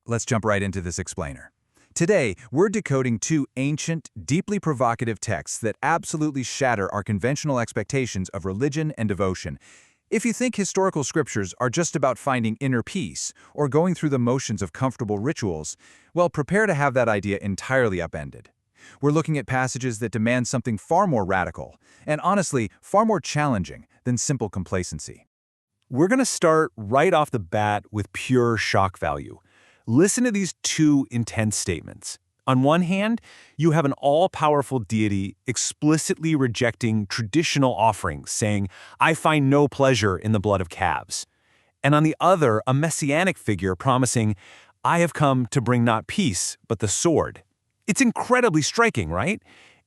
Let's jump right into this explainer. Today, we're decoding two ancient, deeply provocative texts that absolutely shatter our conventional expectations of religion and devotion. If you think historical scriptures are just about finding inner peace or going through the motions of comfortable rituals, well, prepare to have that idea entirely upended. We're looking at passages that demand something far more radical, and honestly, far more challenging than simple complacency. We're going to start right off the bat with pure shock value. Listen to these two intense statements. On one hand, you have an all-powerful deity explicitly rejecting traditional offerings, saying, "I find no pleasure in the blood of calves." And on the other, a messianic figure promising, "I have come to bring not peace, but the sword." It's incredibly striking, right?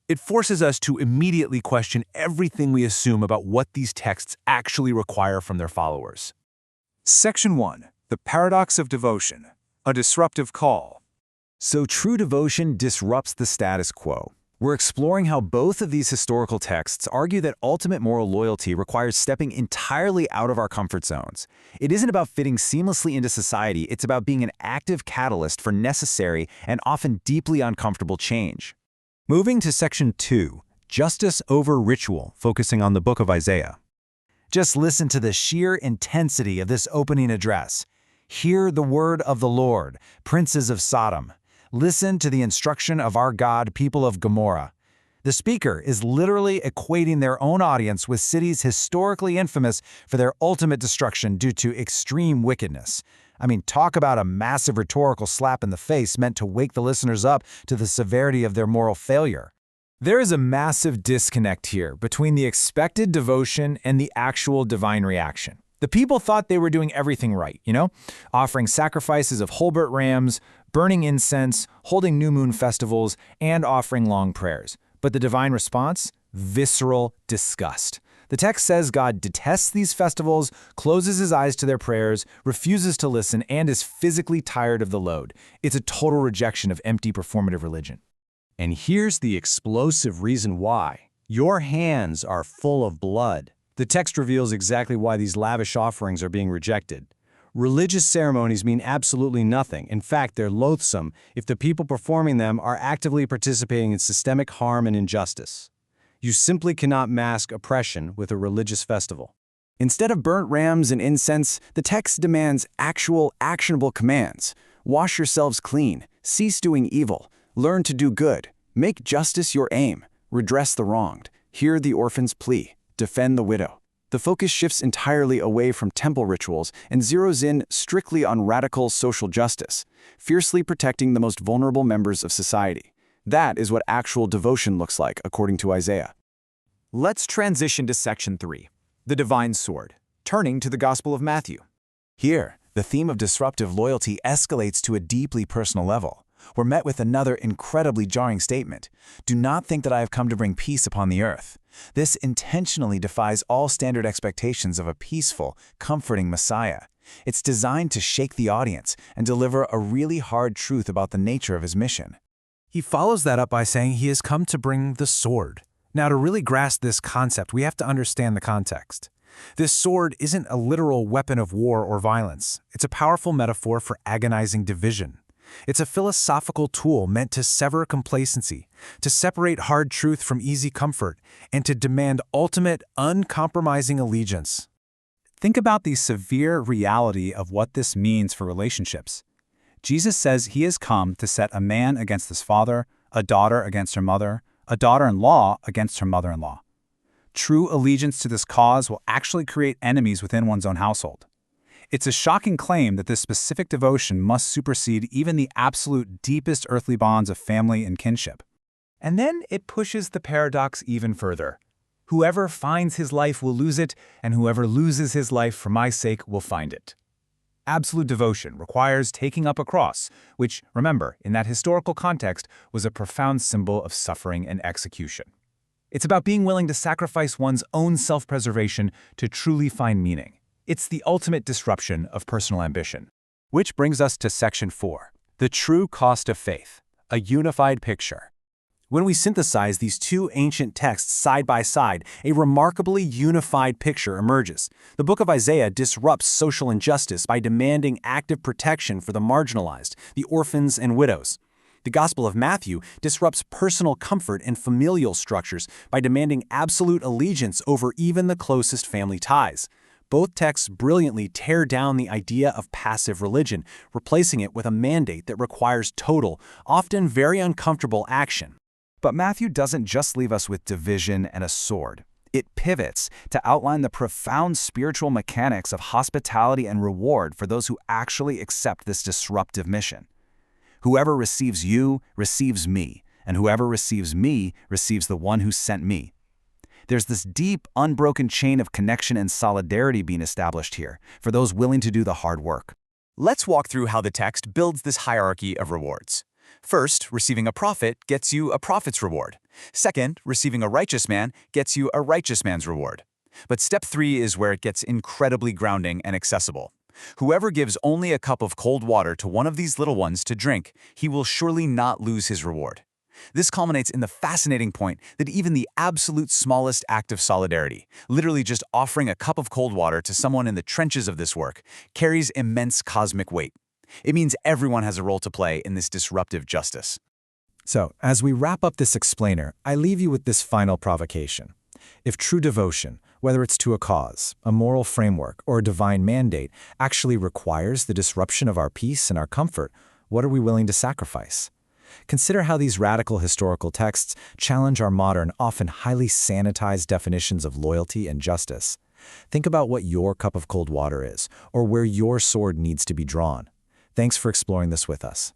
It forces us to immediately question everything we assume about what these texts actually require from their followers. Section 1. The Paradox of Devotion. A disruptive call. So true devotion disrupts the status quo. We're exploring how both of these historical texts argue that ultimate moral loyalty requires stepping entirely out of our comfort zones. It isn't about fitting seamlessly into society, it's about being an active catalyst for necessary and often deeply uncomfortable change. Moving to Section 2, Justice over Ritual, focusing on the book of Isaiah. Just listen to the sheer intensity of this opening address. Hear the word of the Lord, princes of Sodom. Listen to the instruction of our God, people of Gomorrah. The speaker is literally equating their own audience with cities historically infamous for their ultimate destruction due to extreme wickedness. I mean, talk about a massive rhetorical slap in the face meant to wake the listeners up to the severity of their moral failure. There is a massive disconnect here between the expected devotion and the actual divine reaction. The people thought they were doing everything right, offering sacrifices of whole-birth rams, burning incense, holding new moon festivals, and offering long prayers. But the divine response? Visceral disgust. The text says God detests these festivals, closes his eyes to their prayers, refuses to listen, and is physically tired of the load. It's a total rejection of empty performative religion. And here's the explosive reason why. Your hands are full of blood. The text reveals exactly why these lavish offerings are being rejected. Religious ceremonies mean absolutely nothing. In fact, they're loathsome if the people performing them are actively participating in systemic harm and injustice. You simply cannot mask oppression with a religious festival. Instead of burnt rams and incense, the text demands actual, actionable commands. Wash yourselves clean, cease doing evil, learn to do good, make justice your aim, redress the wronged, hear the orphan's plea, defend the widow. The focus shifts entirely away from temple rituals and zeroes in strictly on radical social justice, fiercely protecting the most vulnerable members of society. That is what actual devotion looks like, according to Isaiah. Let's transition to Section 3. The Divine Sword. Turning to the Gospel of Matthew. Here, the theme of disruptive loyalty escalates to a deeply personal level. We're met with another incredibly jarring statement. Do not think that I have come to bring peace upon the earth. This intentionally defies all standard expectations of a peaceful, comforting Messiah. It's designed to shake the audience and deliver a really hard truth about the nature of his mission. He follows that up by saying he has come to bring the sword. Now, to really grasp this concept, we have to understand the context. This sword isn't a literal weapon of war or violence. It's a powerful metaphor for agonizing division. It's a philosophical tool meant to sever complacency, to separate hard truth from easy comfort, and to demand ultimate, uncompromising allegiance. Think about the severe reality of what this means for relationships. Jesus says he has come to set a man against his father, a daughter against her mother, a daughter-in-law against her mother-in-law. True allegiance to this cause will actually create enemies within one's own household. It's a shocking claim that this specific devotion must supersede even the absolute deepest earthly bonds of family and kinship. And then it pushes the paradox even further. Whoever finds his life will lose it, and whoever loses his life for my sake will find it. Absolute devotion requires taking up a cross, which, remember, in that historical context, was a profound symbol of suffering and execution. It's about being willing to sacrifice one's own self-preservation to truly find meaning. It's the ultimate disruption of personal ambition. Which brings us to Section 4, the true cost of faith, a unified picture. When we synthesize these two ancient texts side by side, a remarkably unified picture emerges. The book of Isaiah disrupts social injustice by demanding active protection for the marginalized, the orphans and widows. The Gospel of Matthew disrupts personal comfort and familial structures by demanding absolute allegiance over even the closest family ties. Both texts brilliantly tear down the idea of passive religion, replacing it with a mandate that requires total, often very uncomfortable action. But Matthew doesn't just leave us with division and a sword. It pivots to outline the profound spiritual mechanics of hospitality and reward for those who actually accept this disruptive mission. Whoever receives you receives me, and whoever receives me receives the one who sent me. There's this deep, unbroken chain of connection and solidarity being established here for those willing to do the hard work. Let's walk through how the text builds this hierarchy of rewards. First, receiving a prophet gets you a prophet's reward. Second, receiving a righteous man gets you a righteous man's reward. But step 3 is where it gets incredibly grounding and accessible. Whoever gives only a cup of cold water to one of these little ones to drink, he will surely not lose his reward. This culminates in the fascinating point that even the absolute smallest act of solidarity, literally just offering a cup of cold water to someone in the trenches of this work, carries immense cosmic weight. It means everyone has a role to play in this disruptive justice. So, as we wrap up this explainer, I leave you with this final provocation. If true devotion, whether it's to a cause, a moral framework, or a divine mandate, actually requires the disruption of our peace and our comfort, what are we willing to sacrifice? Consider how these radical historical texts challenge our modern, often highly sanitized definitions of loyalty and justice. Think about what your cup of cold water is, or where your sword needs to be drawn. Thanks for exploring this with us.